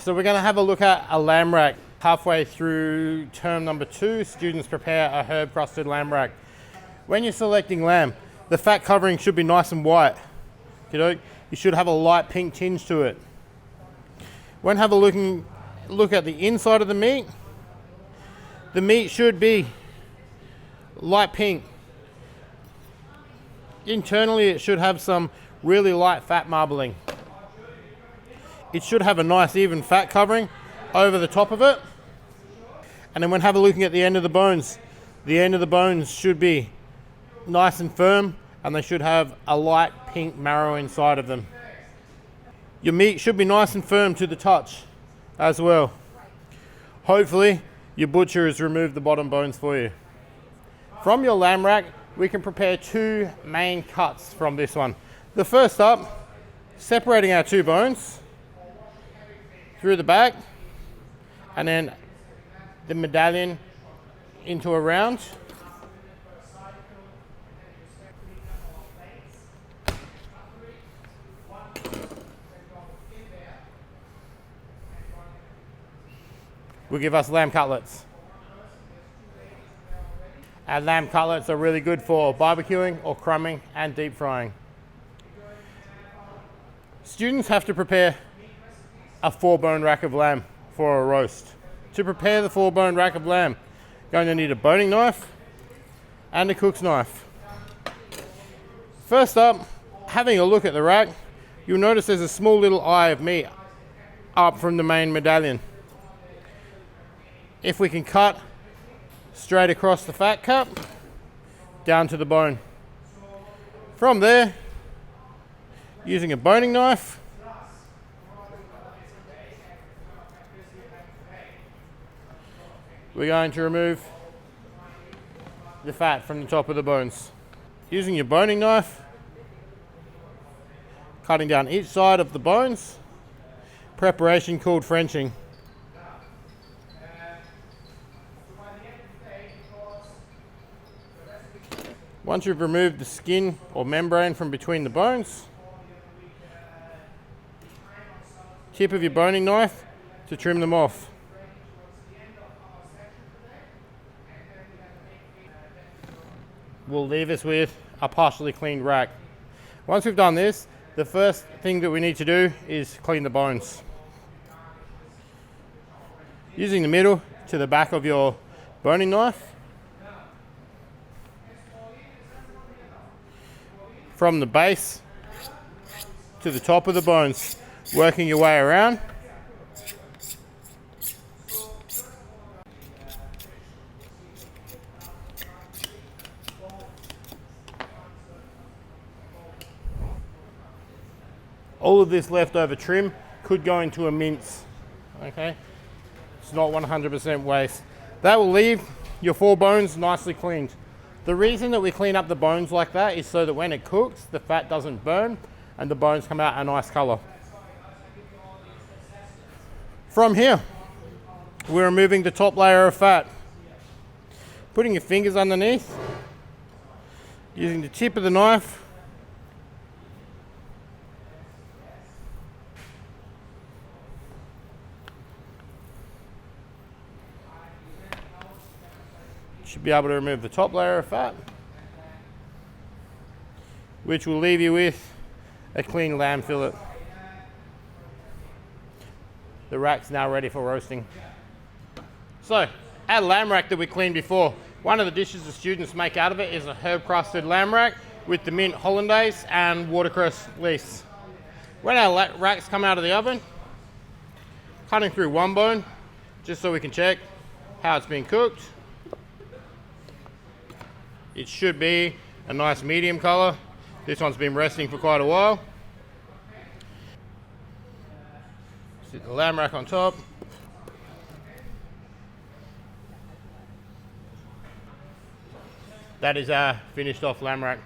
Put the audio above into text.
So we're going to have a look at a lamb rack. Halfway through term number 2, students prepare a herb crusted lamb rack. When you're selecting lamb, the fat covering should be nice and white. You should have a light pink tinge to it. When have a look at the inside of the meat should be light pink. Internally, it should have some really light fat marbling. It should have a nice even fat covering over the top of it. And then when have a looking at the end of the bones should be nice and firm, and they should have a light pink marrow inside of them. Your meat should be nice and firm to the touch as well. Hopefully your butcher has removed the bottom bones for you. From your lamb rack, we can prepare 2 main cuts from this one. The first up, separating our 2 bones through the back, and then the medallion into a round. Will give us lamb cutlets. Our lamb cutlets are really good for barbecuing or crumbing and deep frying. Students have to prepare a 4-bone rack of lamb for a roast. To prepare the 4-bone rack of lamb, you're going to need a boning knife and a cook's knife. First up, having a look at the rack, you'll notice there's a small little eye of meat up from the main medallion. If we can cut straight across the fat cup down to the bone. From there, using a boning knife, we're going to remove the fat from the top of the bones. Using your boning knife, cutting down each side of the bones, preparation called Frenching. Once you've removed the skin or membrane from between the bones, tip of your boning knife to trim them off. Will leave us with a partially cleaned rack. Once we've done this, the first thing that we need to do is clean the bones. Using the middle to the back of your boning knife, from the base to the top of the bones, working your way around. All of this leftover trim could go into a mince, okay? It's not 100% waste. That will leave your 4 bones nicely cleaned. The reason that we clean up the bones like that is so that when it cooks, the fat doesn't burn and the bones come out a nice color. From here, we're removing the top layer of fat. Putting your fingers underneath, using the tip of the knife, should be able to remove the top layer of fat, which will leave you with a clean lamb fillet. The rack's now ready for roasting. So, our lamb rack that we cleaned before, one of the dishes the students make out of it is a herb crusted lamb rack with the mint hollandaise and watercress leaves. When our racks come out of the oven, cutting through 1 bone, just so we can check how it's been cooked. It should be a nice medium color. This one's been resting for quite a while. Sit the lamb rack on top. That is our finished off lamb rack.